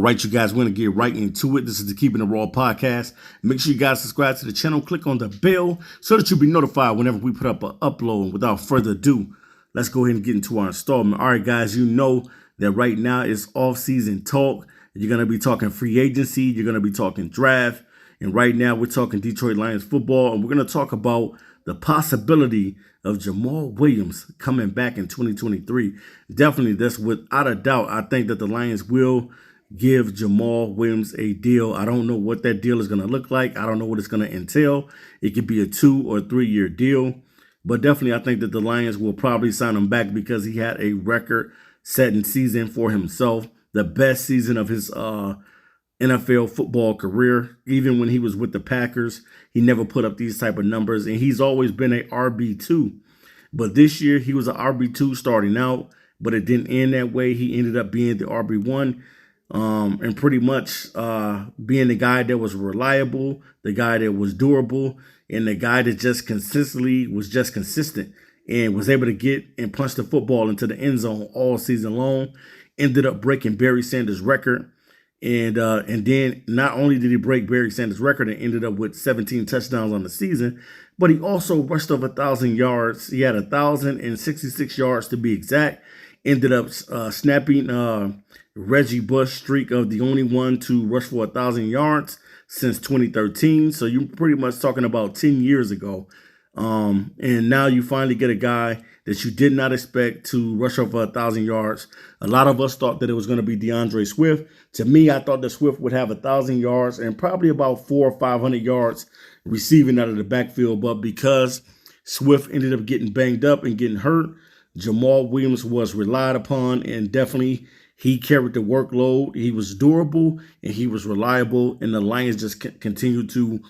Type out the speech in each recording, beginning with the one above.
right, you guys, we're going to get right into it. This is the Keeping It Raw podcast. Make sure you guys subscribe to the channel, click on the bell so that you'll be notified whenever we put up an upload. Without further ado, let's go ahead and get into our installment. All right, guys, you know that right now it's off-season talk. You're going to be talking free agency. You're going to be talking draft. And right now we're talking Detroit Lions football, and we're going to talk about the possibility of Jamaal Williams coming back in 2023. Definitely, that's without a doubt. I think that the Lions will give Jamaal Williams a deal. I don't know what that deal is going to look like. I don't know what it's going to entail. It could be a 2 or 3 year deal. But definitely, I think that the Lions will probably sign him back because he had a record-setting season for himself. The best season of his NFL football career. Even when he was with the Packers, he never put up these type of numbers, and he's always been a RB2. But this year, he was an RB2 starting out, but it didn't end that way. He ended up being the RB1, and pretty much being the guy that was reliable, the guy that was durable, and the guy that just consistently was just consistent and was able to get and punch the football into the end zone all season long. Ended up breaking Barry Sanders' record. And then not only did he break Barry Sanders' record and ended up with 17 touchdowns on the season, but he also rushed over 1,000 yards. He had 1,066 yards to be exact. Ended up snapping Reggie Bush's streak of the only one to rush for 1,000 yards since 2013. So you're pretty much talking about 10 years ago. And now you finally get a guy that you did not expect to rush over 1,000 yards. A lot of us thought that it was going to be DeAndre Swift. To me, I thought that Swift would have 1,000 yards and probably about 400 or 500 yards receiving out of the backfield. But because Swift ended up getting banged up and getting hurt, Jamaal Williams was relied upon, and definitely he carried the workload. He was durable and he was reliable, and the Lions just continued to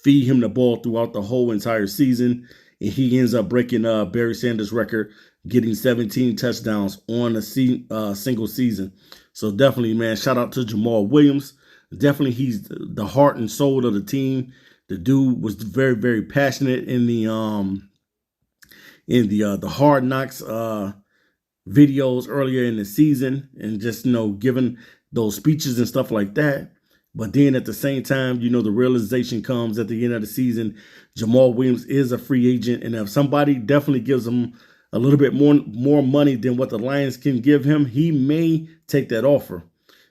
feed him the ball throughout the whole entire season. And he ends up breaking Barry Sanders' record, getting 17 touchdowns on a single season. So definitely, man, shout out to Jamaal Williams. Definitely, he's the heart and soul of the team. The dude was very, very passionate in the Hard Knocks videos earlier in the season, and just giving those speeches and stuff like that. But then at the same time, the realization comes at the end of the season, Jamaal Williams is a free agent. And if somebody definitely gives him a little bit more money than what the Lions can give him, he may take that offer.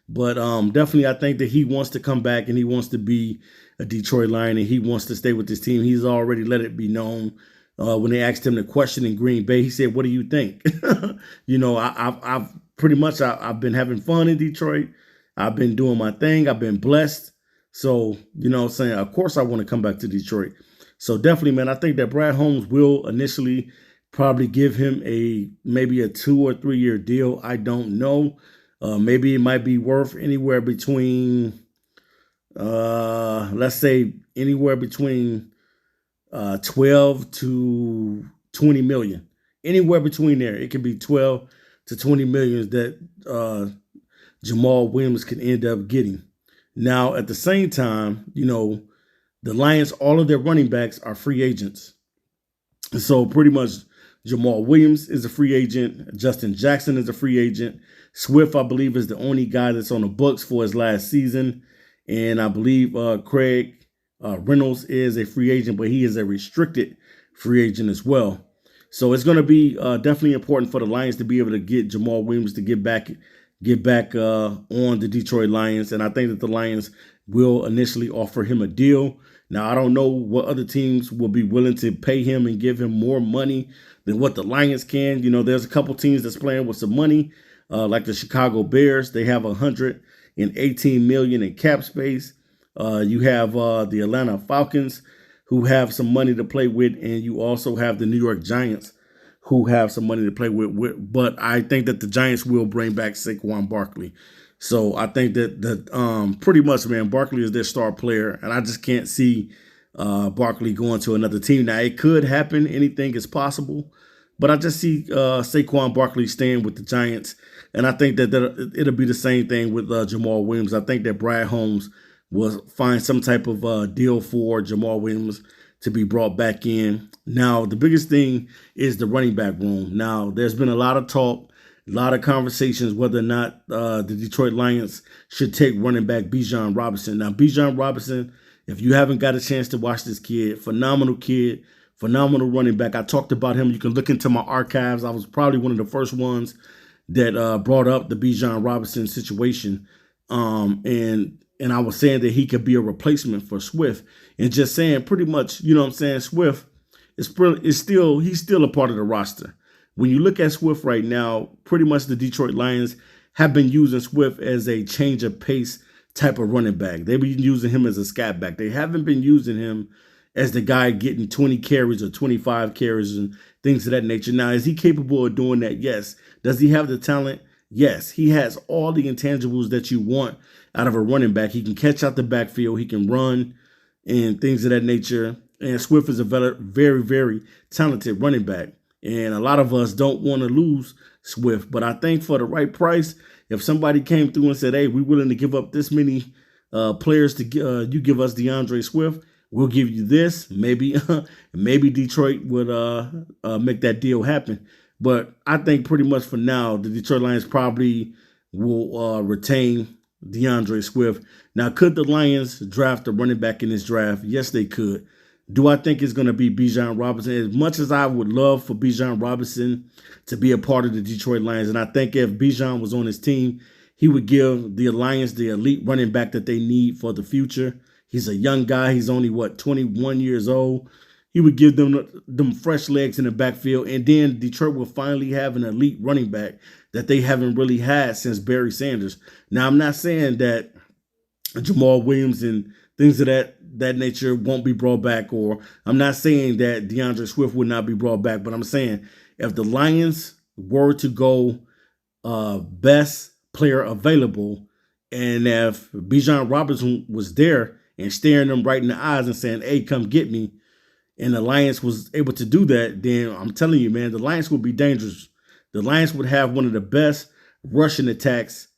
But definitely, I think that he wants to come back and he wants to be a Detroit Lion and he wants to stay with this team. He's already let it be known. When they asked him the question in Green Bay, he said, "What do you think?" I've pretty much I've been having fun in Detroit. I've been doing my thing. I've been blessed. So, I'm saying, of course I want to come back to Detroit. So definitely, man, I think that Brad Holmes will initially probably give him maybe a 2 or 3 year deal. I don't know. Maybe it might be worth anywhere between, let's say anywhere between 12 to 20 million. Anywhere between there. It could be 12 to 20 million that Jamaal Williams can end up getting. Now, at the same time, the Lions, all of their running backs are free agents. So pretty much Jamaal Williams is a free agent. Justin Jackson is a free agent. Swift, I believe, is the only guy that's on the books for his last season. And I believe Craig Reynolds is a free agent, but he is a restricted free agent as well. So it's going to be definitely important for the Lions to be able to get Jamaal Williams to get back on the Detroit Lions. And I think that the Lions will initially offer him a deal. Now, I don't know what other teams will be willing to pay him and give him more money than what the Lions can. There's a couple teams that's playing with some money, like the Chicago Bears. They have $118 million in cap space. You have the Atlanta Falcons, who have some money to play with, and you also have the New York Giants, who have some money to play with. But I think that the Giants will bring back Saquon Barkley. So I think that pretty much, man, Barkley is their star player, and I just can't see Barkley going to another team. Now, it could happen. Anything is possible. But I just see Saquon Barkley staying with the Giants, and I think that it'll be the same thing with Jamaal Williams. I think that Brad Holmes will find some type of deal for Jamaal Williams to be brought back in. Now, the biggest thing is the running back room. Now, there's been a lot of talk A lot of conversations whether or not the Detroit Lions should take running back Bijan Robinson. Now, Bijan Robinson, if you haven't got a chance to watch this kid, phenomenal running back. I talked about him. You can look into my archives. I was probably one of the first ones that brought up the Bijan Robinson situation. And I was saying that he could be a replacement for Swift, and just saying pretty much, you know what I'm saying, Swift he's still a part of the roster. When you look at Swift right now, pretty much the Detroit Lions have been using Swift as a change of pace type of running back. They've been using him as a scat back. They haven't been using him as the guy getting 20 carries or 25 carries and things of that nature. Now, is he capable of doing that? Yes. Does he have the talent? Yes. He has all the intangibles that you want out of a running back. He can catch out the backfield. He can run and things of that nature. And Swift is a very, very talented running back. And a lot of us don't want to lose Swift. But I think for the right price, if somebody came through and said, hey, we're willing to give up this many players to you give us DeAndre Swift, we'll give you this. Maybe Detroit would make that deal happen. But I think pretty much for now, the Detroit Lions probably will retain DeAndre Swift. Now, could the Lions draft a running back in this draft? Yes, they could. Do I think it's going to be Bijan Robinson? As much as I would love for Bijan Robinson to be a part of the Detroit Lions, and I think if Bijan was on his team, he would give the Lions the elite running back that they need for the future. He's a young guy. He's only, 21 years old. He would give them fresh legs in the backfield, and then Detroit will finally have an elite running back that they haven't really had since Barry Sanders. Now, I'm not saying that Jamaal Williams and things of that nature won't be brought back, or I'm not saying that DeAndre Swift would not be brought back, but I'm saying if the Lions were to go best player available, and if Bijan Robinson was there and staring them right in the eyes and saying, hey, come get me, and the Lions was able to do that, then I'm telling you, man, the Lions would be dangerous. The Lions would have one of the best rushing attacks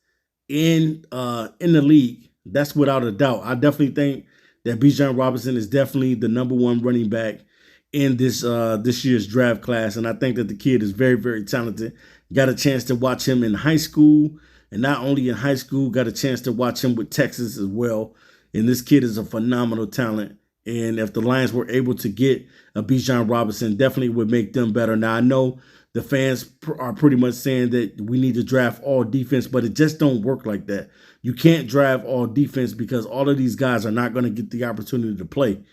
in the league. That's without a doubt. I definitely think that Bijan Robinson is definitely the number one running back in this year's draft class. And I think that the kid is very, very talented. Got a chance to watch him in high school. And not only in high school, got a chance to watch him with Texas as well. And this kid is a phenomenal talent. And if the Lions were able to get a Bijan Robinson, definitely would make them better. Now, I know the fans are pretty much saying that we need to draft all defense, but it just don't work like that. You can't draft all defense because all of these guys are not going to get the opportunity to play.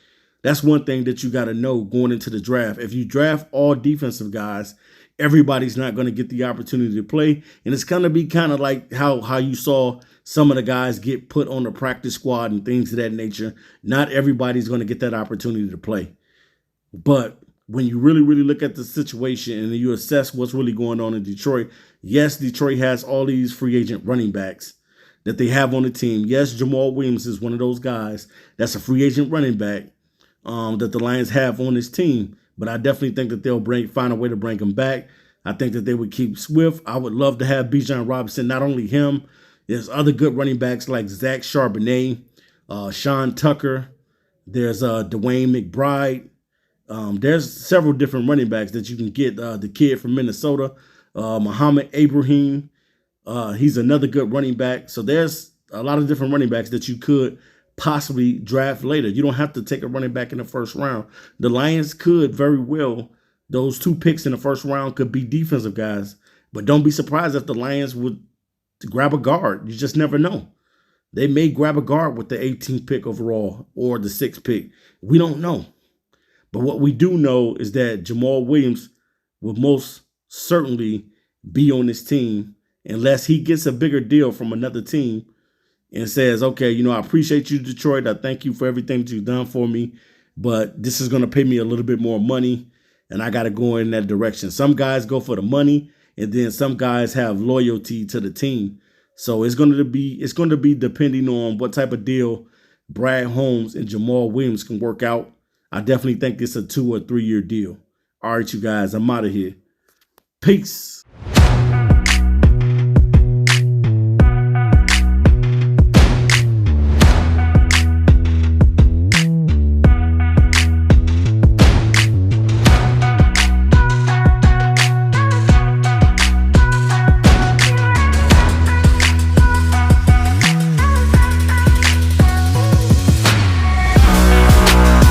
That's one thing that you got to know going into the draft. If you draft all defensive guys, everybody's not going to get the opportunity to play. And it's going to be kind of like how you saw some of the guys get put on the practice squad and things of that nature. Not everybody's going to get that opportunity to play. But when you really, really look at the situation and you assess what's really going on in Detroit, yes, Detroit has all these free agent running backs that they have on the team. Yes, Jamaal Williams is one of those guys that's a free agent running back that the Lions have on this team. But I definitely think that they'll find a way to bring him back. I think that they would keep Swift. I would love to have Bijan Robinson. Not only him, there's other good running backs like Zach Charbonnet, Sean Tucker. There's Dwayne McBride. There's several different running backs that you can get. The kid from Minnesota, Muhammad Ibrahim. He's another good running back. So there's a lot of different running backs that you could possibly draft later. You don't have to take a running back in the first round. The Lions could very well, those 2 picks in the first round could be defensive guys. But don't be surprised if the Lions would grab a guard. You just never know. They may grab a guard with the 18th pick overall or the 6th pick. We don't know. But what we do know is that Jamaal Williams will most certainly be on this team unless he gets a bigger deal from another team and says, okay, I appreciate you, Detroit. I thank you for everything that you've done for me, but this is going to pay me a little bit more money, and I got to go in that direction. Some guys go for the money, and then some guys have loyalty to the team. So it's going to be depending on what type of deal Brad Holmes and Jamaal Williams can work out. I definitely think it's a 2 or 3 year deal. All right, you guys, I'm out of here. Peace.